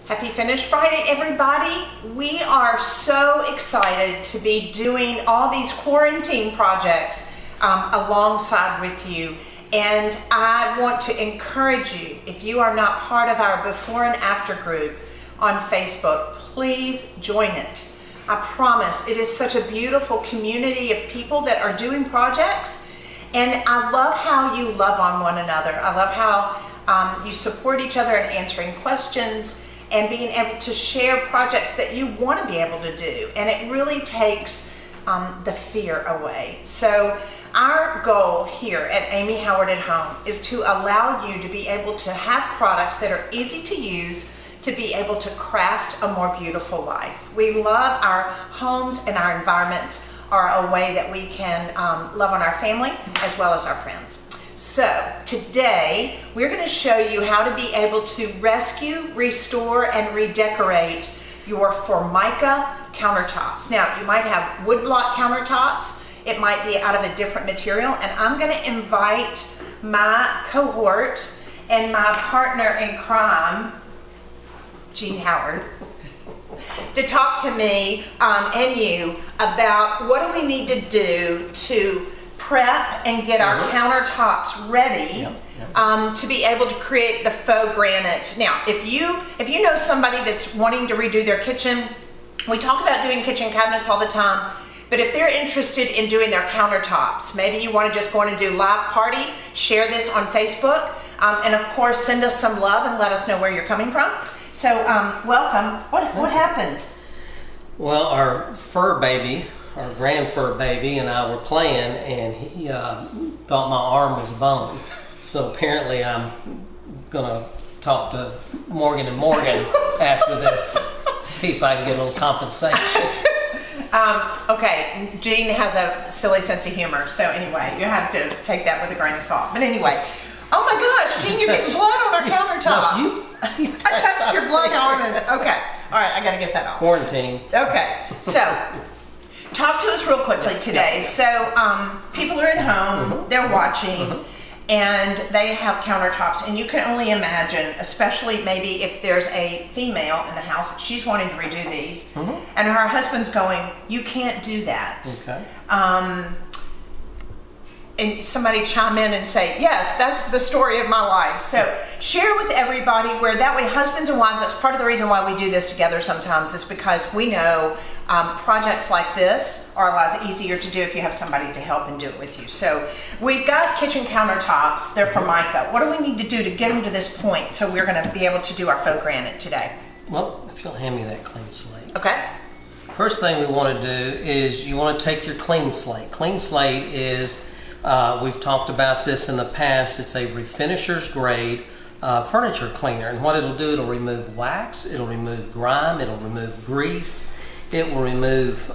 Happy Finish Friday, everybody. We are so excited to be doing all these quarantine projects alongside with you. And I want to encourage you, if you are not part of our before and after group on Facebook, please join it. I promise it is such a beautiful community of people that are doing projects. And I love how you love on one another. I love how you support each other in answering questions and being able to share projects that you want to be able to do. And it really takes the fear away. So our goal here at Amy Howard at Home is to allow you to be able to have products that are easy to use, to be able to craft a more beautiful life. We love our homes, and our environments are a way that we can love on our family as well as our friends. So today we're going to show you how to be able to rescue, restore, and redecorate your Formica countertops. Now, you might have woodblock countertops. It might be out of a different material, and I'm going to invite my cohort and my partner in crime, Jean Howard, to talk to me and you about what do we need to do to prep and get our countertops ready to be able to create the faux granite. Now, if you know somebody that's wanting to redo their kitchen, we talk about doing kitchen cabinets all the time, but if they're interested in doing their countertops, maybe you want to just go in and do live party, share this on Facebook, and of course send us some love and let us know where you're coming from. So welcome. What happened? Well, our fur baby, our grand fur baby, and I were playing, and he thought my arm was a bone. So apparently I'm gonna talk to Morgan and Morgan after this, see if I can get a little compensation. Okay, Jean has a silly sense of humor, so anyway, you have to take that with a grain of salt. But anyway, oh my gosh, Jean, you're getting blood on our countertop. No, you I touched your blood on it. Okay, all right, I gotta get that off. Quarantine. Okay, so talk to us real quickly today. So people are at home, they're watching, and they have countertops, and you can only imagine, especially maybe if there's a female in the house, she's wanting to redo these, and her husband's going, you can't do that. Okay. And somebody chime in and say, yes, that's the story of my life. So share with everybody, where that way husbands and wives, that's part of the reason why we do this together sometimes, is because we know projects like this are a lot easier to do if you have somebody to help and do it with you. So we've got kitchen countertops, they're Formica. What do we need to do to get them to this point so we're going to be able to do our faux granite today? Well, if you'll hand me that clean slate. Okay. First thing we want to do is you want to take your clean slate. Clean slate is, we've talked about this in the past, it's a refinisher's grade furniture cleaner. And what it'll do, it'll remove wax, it'll remove grime, it'll remove grease, it will remove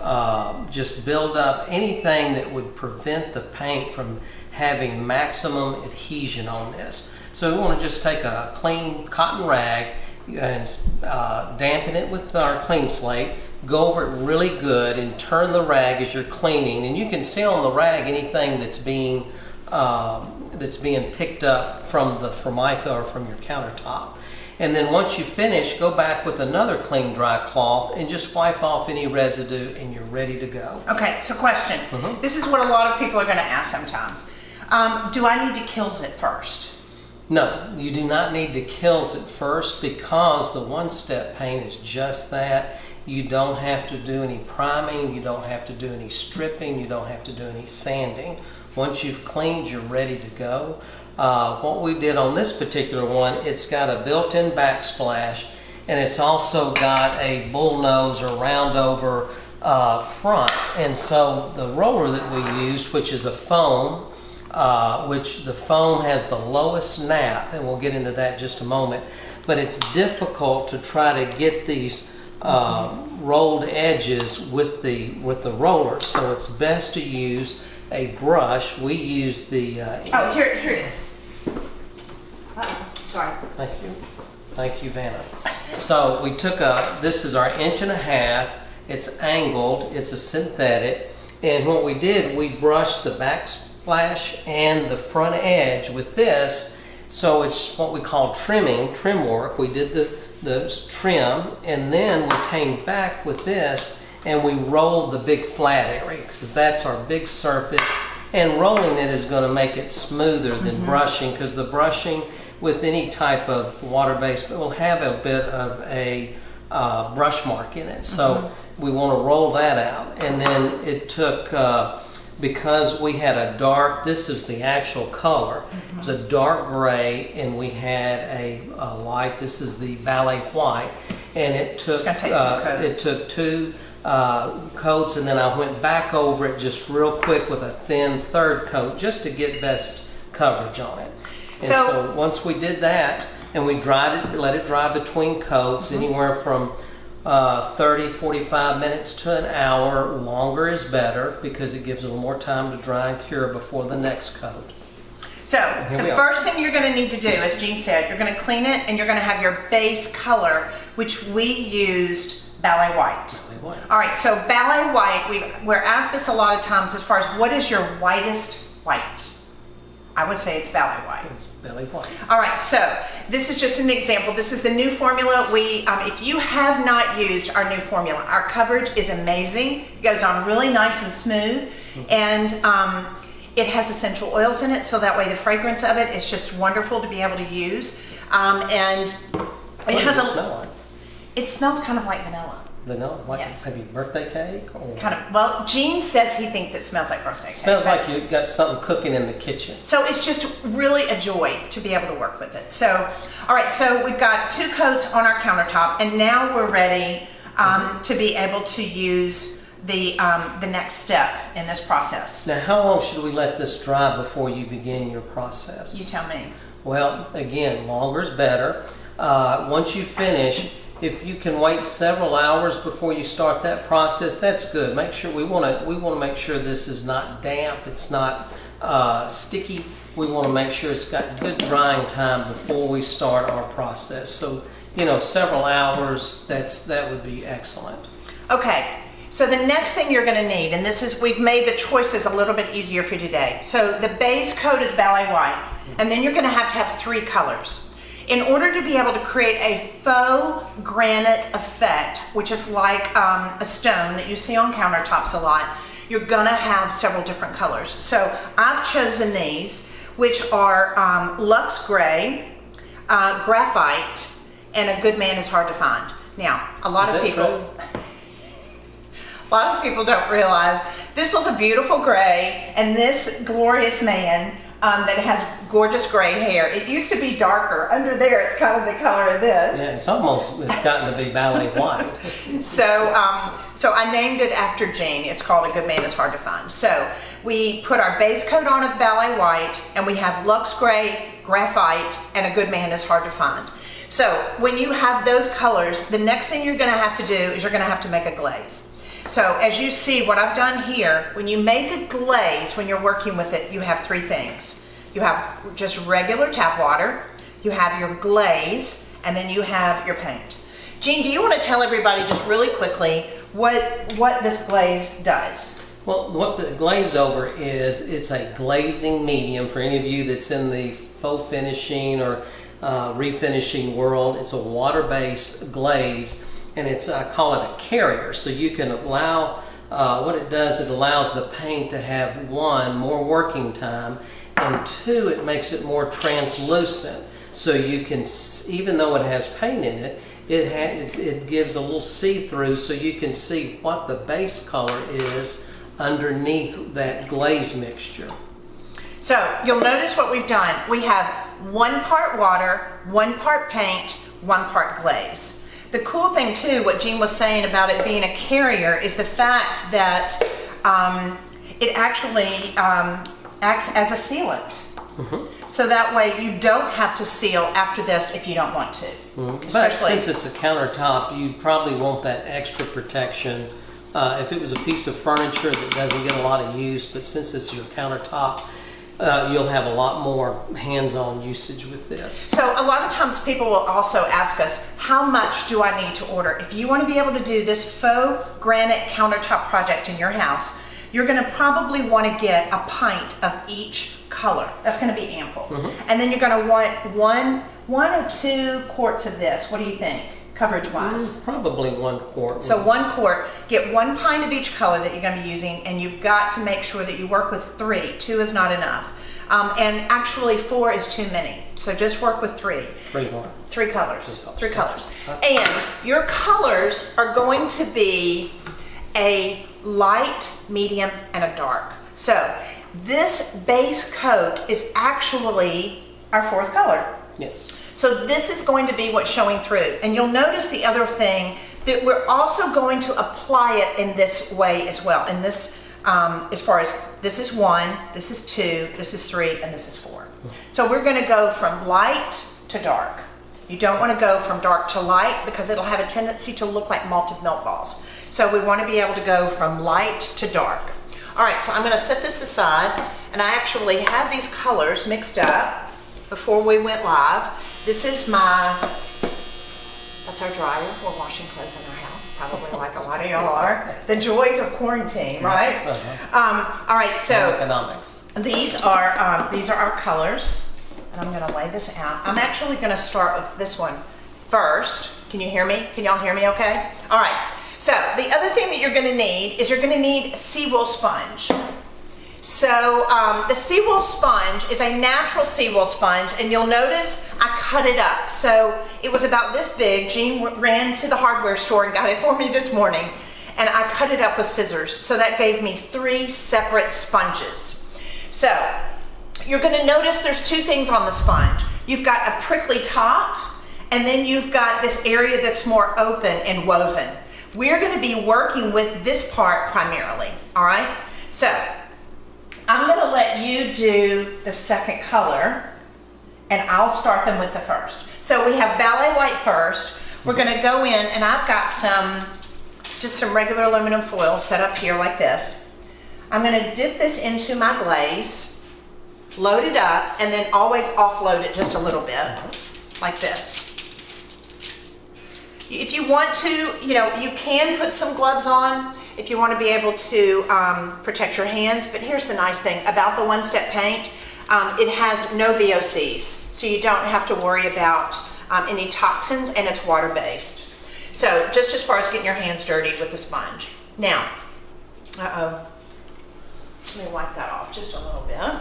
just build up anything that would prevent the paint from having maximum adhesion on this. So we want to just take a clean cotton rag and dampen it with our clean slate, go over it really good and turn the rag as you're cleaning, and you can see on the rag anything that's being picked up from the Formica or from your countertop. And then once you finish, go back with another clean dry cloth and just wipe off any residue, and you're ready to go. Okay, so question. This is what a lot of people are going to ask sometimes. Do I need to kills it first? No, you do not need to kills it first, because the one-step paint is just that. You don't have to do any priming, you don't have to do any stripping, you don't have to do any sanding. Once you've cleaned, you're ready to go. What we did on this particular one, it's got a built-in backsplash, and it's also got a bullnose or round over front. And so the roller that we used, which is a foam, which the foam has the lowest nap, and we'll get into that in just a moment, but it's difficult to try to get these rolled edges with the roller, so it's best to use a brush. We use the oh, here it is. Sorry. Thank you, Vanna. So we took this is our 1.5 inch. It's angled, it's a synthetic, and what we did, we brushed the backsplash and the front edge with this, so it's what we call trim work. We did the the trim, and then we came back with this and we rolled the big flat area because that's our big surface, and rolling it is going to make it smoother than brushing, because the brushing with any type of water-based will have a bit of a brush mark in it. So we want to roll that out. And then it took, because we had a dark, this is the actual color, it was a dark gray, and we had a light, this is the Ballet white, and it took two coats, and then I went back over it just real quick with a thin third coat just to get best coverage on it. And so once we did that, and we dried it, let it dry between coats, anywhere from 30, 45 minutes to an hour. Longer is better because it gives a little more time to dry and cure before the next coat. So the first thing you're going to need to do, as Jean said, you're going to clean it, and you're going to have your base color, which we used Ballet white. Ballet white. All right, so Ballet white, we're asked this a lot of times as far as what is your whitest white? I would say it's Ballet white. It's Ballet white. All right, so this is just an example. This is the new formula. If you have not used our new formula, our coverage is amazing. It goes on really nice and smooth, and it has essential oils in it, so that way the fragrance of it is just wonderful to be able to use. And What does it smell like? It smells kind of like vanilla. Vanilla? Like Yes. maybe birthday cake? Or Kind of. Well, Gene says he thinks it smells like birthday cake. smells like you've got something cooking in the kitchen. So it's just really a joy to be able to work with it. So, all right, so we've got 2 coats on our countertop, and now we're ready to be able to use the next step in this process. Now, how long should we let this dry before you begin your process? You tell me. Well, again, longer is better. Once you finish, if you can wait several hours before you start that process, that's good. Make sure we want to make sure this is not damp, it's not sticky. We want to make sure it's got good drying time before we start our process. So, several hours, that would be excellent. Okay. So the next thing you're going to need, and we've made the choices a little bit easier for you today. So the base coat is Ballet white, and then you're going to have 3 colors. In order to be able to create a faux granite effect, which is like a stone that you see on countertops a lot, you're gonna have several different colors. So I've chosen these, which are Luxe Gray, Graphite, and A Good Man Is Hard to Find. Now, a lot of people don't realize this was a beautiful gray, and this glorious man that has gorgeous gray hair. It used to be darker. Under there, it's kind of the color of this. Yeah, it's gotten to be Ballet white. So I named it after Jean. It's called A Good Man Is Hard to Find. So we put our base coat on of Ballet white, and we have Luxe Gray, Graphite, and A Good Man Is Hard to Find. So when you have those colors, the next thing you're going to have to do is you're going to have to make a glaze. So as you see what I've done here, when you make a glaze, when you're working with it, you have 3 things. You have just regular tap water, you have your glaze, and then you have your paint. Jean, do you want to tell everybody just really quickly what this glaze does? Well, what the glazed over is, it's a glazing medium. For any of you that's in the faux finishing or refinishing world, it's a water-based glaze. And I call it a carrier, so you can allow, what it does, it allows the paint to have 1, more working time, and 2, it makes it more translucent. So you can, even though it has paint in it, it gives a little see-through, so you can see what the base color is underneath that glaze mixture. So you'll notice what we've done. We have 1 part water, 1 part paint, 1 part glaze. The cool thing too, what Jean was saying about it being a carrier, is the fact that it actually acts as a sealant. So that way you don't have to seal after this if you don't want to. But since it's a countertop, you probably want that extra protection. If it was a piece of furniture that doesn't get a lot of use, but since it's your countertop, you'll have a lot more hands-on usage with this. So a lot of times people will also ask us, how much do I need to order? If you want to be able to do this faux granite countertop project in your house, you're going to probably want to get a pint of each color. That's going to be ample. And then you're going to want 1 or 2 quarts of this. What do you think, coverage-wise? Probably 1 quart. So 1 quart, get 1 pint of each color that you're going to be using, and you've got to make sure that you work with 3. 2 is not enough. And actually 4 is too many. So just work with 3. 3 more. 3 colors. 3 colors. Okay. And your colors are going to be a light, medium, and a dark. So this base coat is actually our 4th color. Yes. So this is going to be what's showing through. And you'll notice the other thing, that we're also going to apply it in this way as well. And this, as far as this is 1, this is 2, this is 3, and this is 4. So we're going to go from light to dark. You don't want to go from dark to light because it'll have a tendency to look like malted milk balls. So we want to be able to go from light to dark. All right, so I'm going to set this aside, and I actually had these colors mixed up before we went live. This is that's our dryer. We're washing clothes in our house, probably like a lot of y'all are. The joys of quarantine, right? Yes, uh-huh. All right, so economics. these are our colors, and I'm going to lay this out. I'm actually going to start with this one first. Can you hear me? Can y'all hear me okay? All right. So the other thing that you're going to need is you're going to need seawool sponge. So the seawool sponge is a natural seawool sponge, and you'll notice I cut it up. So it was about this big. Jean ran to the hardware store and got it for me this morning, and I cut it up with scissors. So that gave me 3 separate sponges. So you're going to notice there's 2 things on the sponge. You've got a prickly top, and then you've got this area that's more open and woven. We're going to be working with this part primarily, all right? So I'm going to let you do the 2nd color, and I'll start them with the 1st. So we have Ballet White first. We're going to go in, and I've got just some regular aluminum foil set up here like this. I'm going to dip this into my glaze, load it up, and then always offload it just a little bit, like this. If you want to, you can put some gloves on if you want to be able to protect your hands. But here's the nice thing about the one-step paint. It has no VOCs, so you don't have to worry about any toxins, and it's water-based. So just as far as getting your hands dirty with the sponge. Now, let me wipe that off just a little bit. All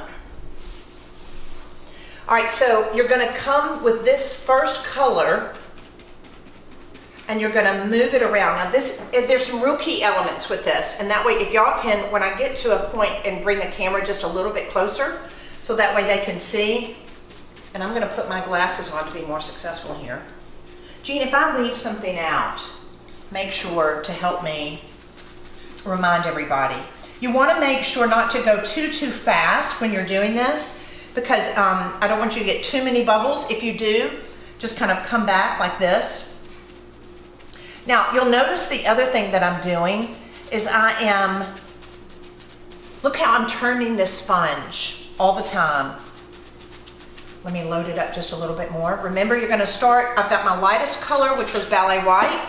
right, so you're going to come with this first color, and you're going to move it around. Now there's some real key elements with this, and that way if y'all can, when I get to a point, and bring the camera just a little bit closer, so that way they can see, and I'm going to put my glasses on to be more successful here. Jean, if I leave something out, make sure to help me remind everybody. You want to make sure not to go too fast when you're doing this, because I don't want you to get too many bubbles. If you do, just kind of come back like this. Now, you'll notice the other thing that I'm doing is look how I'm turning this sponge all the time. Let me load it up just a little bit more. Remember, you're going to start, I've got my lightest color, which was Ballet White.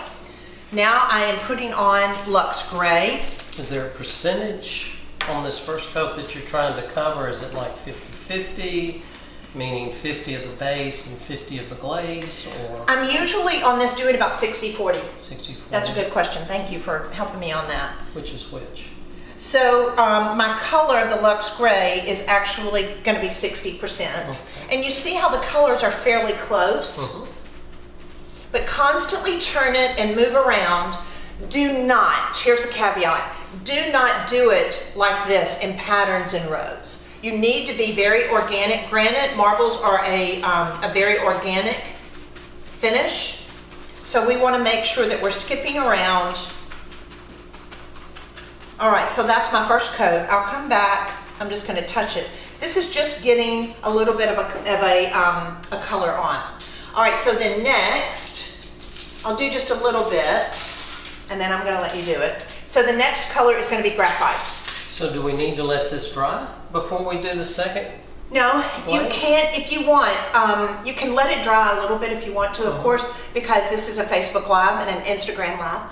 Now I am putting on Luxe Gray. Is there a percentage on this first coat that you're trying to cover? Is it like 50-50? Meaning 50 of the base and 50 of the glaze, or? I'm usually on this doing about 60-40. 60-40. That's a good question. Thank you for helping me on that. Which is which? So my color, the Luxe Gray, is actually going to be 60%. Okay. And you see how the colors are fairly close? Mm-hmm. But constantly turn it and move around. Do not, here's the caveat, do not do it like this in patterns and rows. You need to be very organic. Granite marbles are a very organic finish. So we want to make sure that we're skipping around. All right, so that's my first coat. I'll come back. I'm just going to touch it. This is just getting a little bit of a color on. All right, so then next, I'll do just a little bit, and then I'm going to let you do it. So the next color is going to be graphite. So do we need to let this dry before we do the second No, you Glaze? can't if you want. You can let it dry a little bit if you want to, of course, because this is a Facebook Live and an Instagram Live.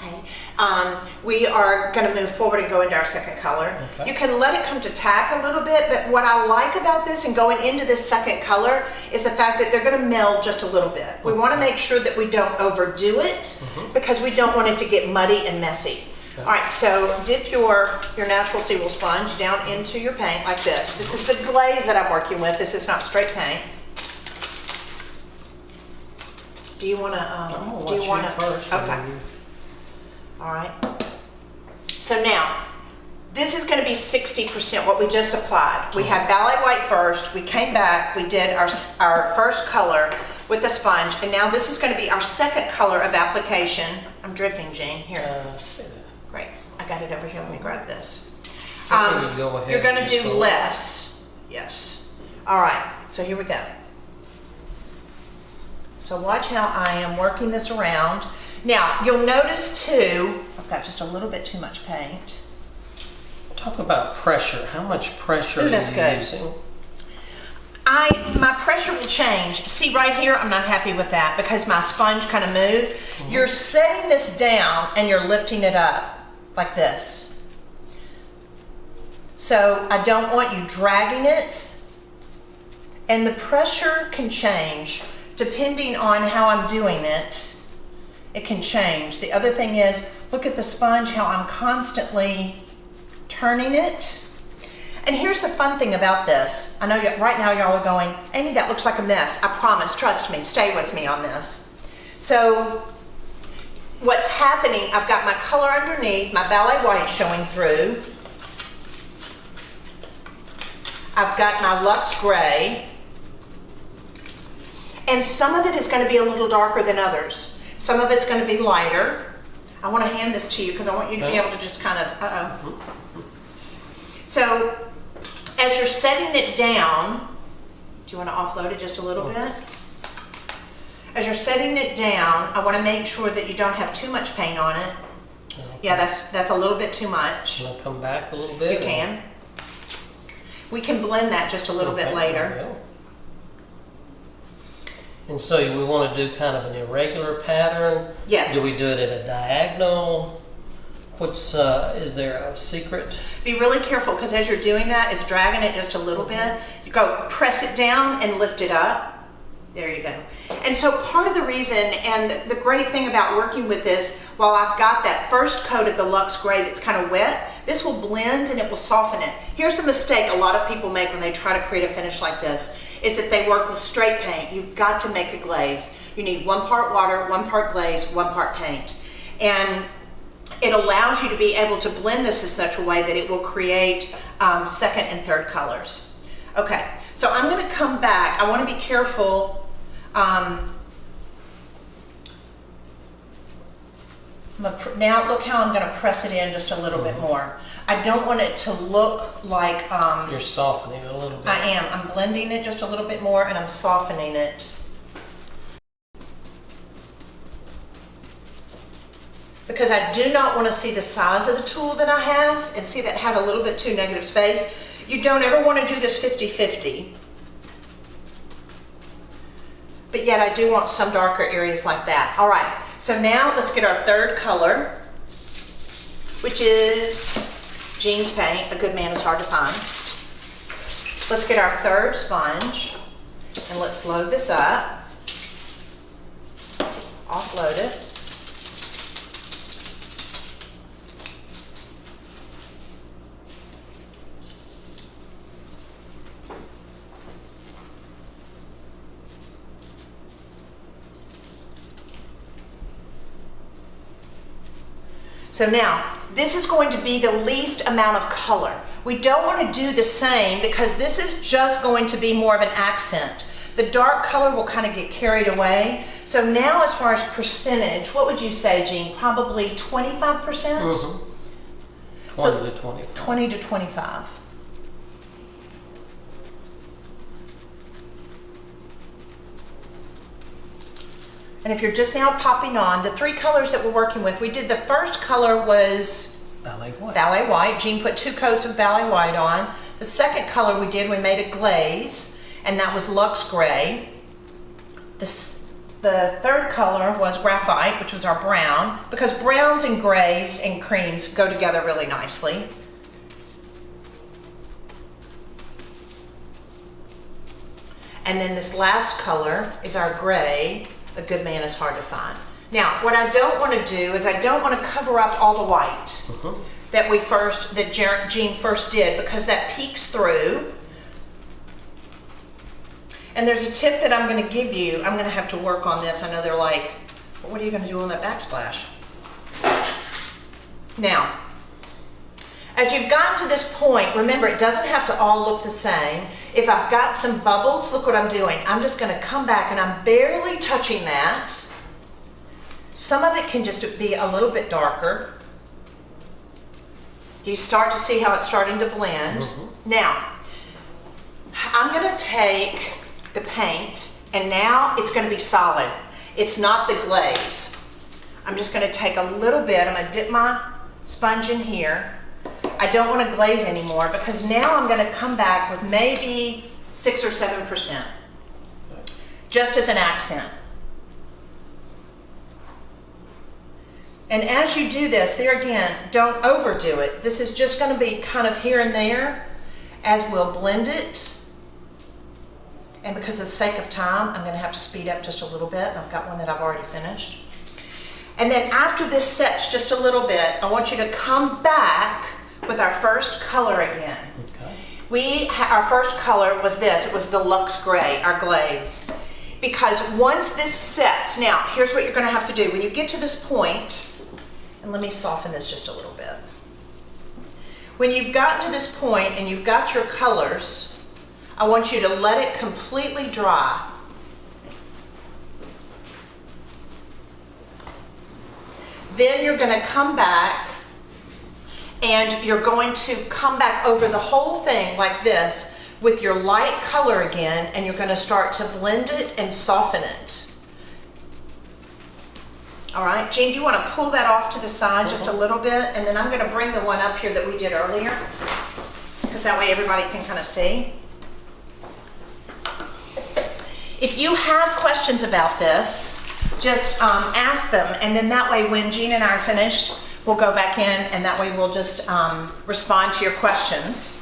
We are going to move forward and go into our second color. Okay. You can let it come to tack a little bit, but what I like about this and going into this second color is the fact that they're going to meld just a little bit. We want to make sure that we don't overdo it because we don't want it to get muddy and messy. All right, so dip your natural seaweed sponge down into your paint like this. This is the glaze that I'm working with. This is not straight paint. Do you want to? Do you want to first? Okay. All right. So now, this is going to be 60% what we just applied. We had Ballet White first. We came back. We did our first color with the sponge, and now this is going to be our second color of application. I'm dripping, Jean. Here. Great. I got it over here. Let me grab this. You're going to do less. Yes. All right. So here we go. So watch how I am working this around. Now, you'll notice too, I've got just a little bit too much paint. Talk about pressure. How much pressure are you using? My pressure will change. See right here, I'm not happy with that because my sponge kind of moved. You're setting this down and you're lifting it up like this. So I don't want you dragging it. And the pressure can change depending on how I'm doing it. It can change. The other thing is, look at the sponge, how I'm constantly turning it. And here's the fun thing about this. I know right now y'all are going, Amy, that looks like a mess. I promise, trust me, stay with me on this. So what's happening, I've got my color underneath, my Ballet White showing through. I've got my Luxe Gray. And some of it is going to be a little darker than others. Some of it's going to be lighter. I want to hand this to you because I want you to be able to just kind of, So as you're setting it down, do you want to offload it just a little bit? As you're setting it down, I want to make sure that you don't have too much paint on it. Yeah, that's a little bit too much. Can I come back a little bit? You can. We can blend that just a little bit later. And so we want to do kind of an irregular pattern? Yes. Do we do it at a diagonal? Is there a secret? Be really careful because as you're doing that, it's dragging it just a little bit. You go press it down and lift it up. There you go. And so part of the reason and the great thing about working with this, while I've got that first coat of the Luxe Gray that's kind of wet, this will blend and it will soften it. Here's the mistake a lot of people make when they try to create a finish like this, is that they work with straight paint. You've got to make a glaze. You need 1 part water, 1 part glaze, 1 part paint. And it allows you to be able to blend this in such a way that it will create second and third colors. Okay, so I'm going to come back. I want to be careful. Now look how I'm going to press it in just a little bit more. I don't want it to look like you're softening it a little bit. I am. I'm blending it just a little bit more and I'm softening it. Because I do not want to see the size of the tool that I have and see that had a little bit too negative space. You don't ever want to do this 50-50. But yet I do want some darker areas like that. All right, so now let's get our third color, which is Jean's paint. A good man is hard to find. Let's get our third sponge and let's load this up. Offload it. So now, this is going to be the least amount of color. We don't want to do the same because this is just going to be more of an accent. The dark color will kind of get carried away. So now as far as percentage, what would you say, Jean? Probably 25%? Mm-hmm. 20 to 25. 20 to 25. And if you're just now popping on, the 3 colors that we're working with, we did the first color was Ballet White. Ballet White. Jean put 2 coats of Ballet White on. The second color we did, we made a glaze. and that was Luxe Gray. The third color was Graphite, which was our brown, because browns and grays and creams go together really nicely. And then this last color is our gray. A good man is hard to find. Now, what I don't want to do is I don't want to cover up all the white that Jean first did, because that peeks through. And there's a tip that I'm going to give you. I'm going to have to work on this. I know they're like, what are you going to do on that backsplash? Now, as you've gotten to this point, remember, it doesn't have to all look the same. If I've got some bubbles, look what I'm doing. I'm just going to come back and I'm barely touching that. Some of it can just be a little bit darker. You start to see how it's starting to blend. Now, I'm going to take the paint, and now it's going to be solid. It's not the glaze. I'm just going to take a little bit. I'm going to dip my sponge in here. I don't want to glaze anymore, because now I'm going to come back with maybe 6 or 7%, just as an accent. And as you do this, there again, don't overdo it. This is just going to be kind of here and there as we'll blend it. And because of the sake of time, I'm going to have to speed up just a little bit. And I've got one that I've already finished. And then after this sets just a little bit, I want you to come back with our first color again. Okay. Our first color was this. It was the Luxe Gray, our glaze. Because once this sets, now here's what you're going to have to do. When you get to this point, and let me soften this just a little bit. When you've gotten to this point and you've got your colors, I want you to let it completely dry. Then you're going to come back and you're going to come back over the whole thing like this with your light color again, and you're going to start to blend it and soften it. All right, Jean, do you want to pull that off to the side just a little bit? And then I'm going to bring the one up here that we did earlier, because that way everybody can kind of see. If you have questions about this, just ask them, and then that way when Jean and I are finished, we'll go back in, and that way we'll just respond to your questions.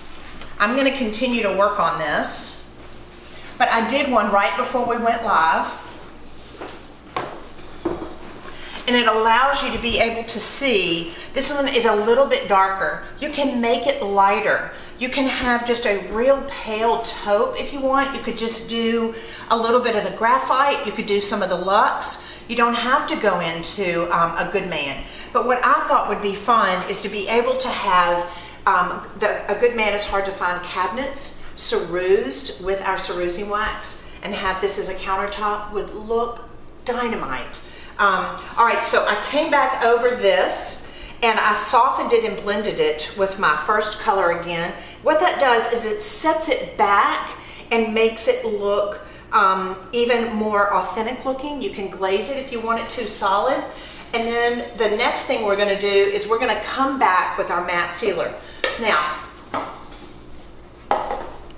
I'm going to continue to work on this, but I did one right before we went live, and it allows you to be able to see. This one is a little bit darker. You can make it lighter. You can have just a real pale taupe if you want. You could just do a little bit of the graphite. You could do some of the Luxe. You don't have to go into a good man. But what I thought would be fun is to be able to have a good man is hard to find cabinets cerused with our cerusing wax, and have this as a countertop would look dynamite. All right, so I came back over this and I softened it and blended it with my first color again. What that does is it sets it back and makes it look even more authentic looking. You can glaze it if you want it too solid. And then the next thing we're going to do is we're going to come back with our matte sealer. Now,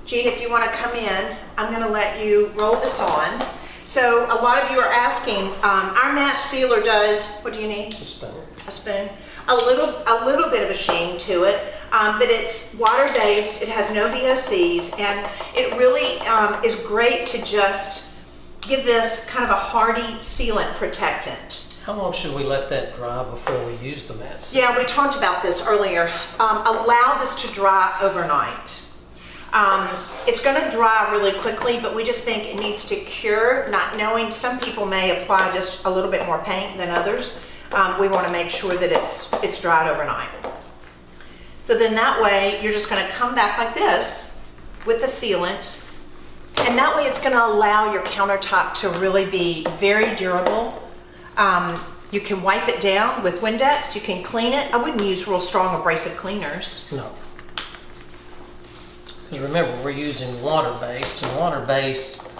Jean, if you want to come in, I'm going to let you roll this on. So a lot of you are asking, our matte sealer does, what do you need? A spoon. A spoon. A little bit of a sheen to it, but it's water-based, it has no VOCs, and it really is great to just give this kind of a hardy sealant protectant. How long should we let that dry before we use the matte sealer? Yeah, we talked about this earlier. Allow this to dry overnight. It's going to dry really quickly, but we just think it needs to cure, not knowing some people may apply just a little bit more paint than others. We want to make sure that it's dried overnight. So then that way you're just going to come back like this with the sealant, and that way it's going to allow your countertop to really be very durable. You can wipe it down with Windex, you can clean it. I wouldn't use real strong abrasive cleaners. No. Because remember, we're using water-based, and water-based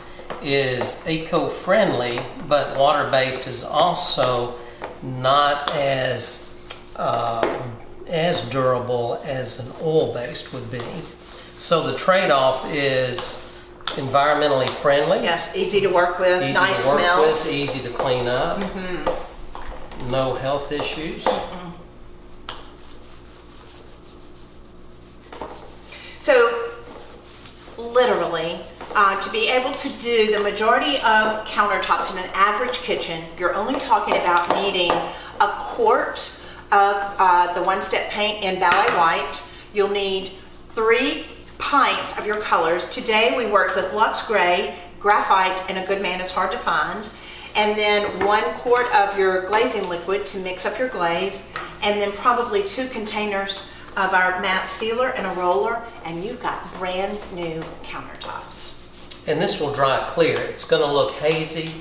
is eco-friendly, but water-based is also not as durable as an oil-based would be. So the trade-off is environmentally friendly. Yes, easy to work with, Easy nice to work smells. with, easy to clean up. No health issues. So literally, to be able to do the majority of countertops in an average kitchen, you're only talking about needing a quart of the one-step paint in Ballet White. You'll need 3 pints of your colors. Today we worked with Luxe Gray, Graphite, and A Good Man Is Hard to Find. And then 1 quart of your glazing liquid to mix up your glaze. And then probably 2 containers of our matte sealer and a roller, and you've got brand new countertops. And this will dry clear. It's going to look hazy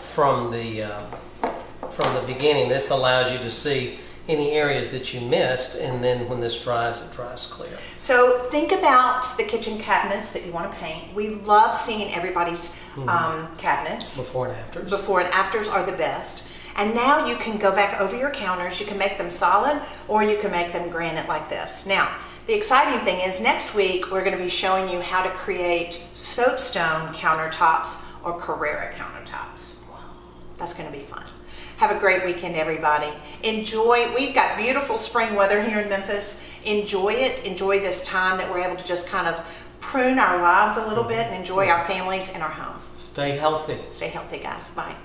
from the beginning. This allows you to see any areas that you missed, and then when this dries, it dries clear. So think about the kitchen cabinets that you want to paint. We love seeing everybody's cabinets. Before and afters. Before and afters are the best. And now you can go back over your counters. You can make them solid, or you can make them granite like this. Now, the exciting thing is next week we're going to be showing you how to create soapstone countertops or Carrara countertops. Wow, that's going to be fun. Have a great weekend, everybody. Enjoy. We've got beautiful spring weather here in Memphis. Enjoy it. Enjoy this time that we're able to just kind of prune our lives a little bit and enjoy our families and our home. Stay healthy. Stay healthy, guys. Bye.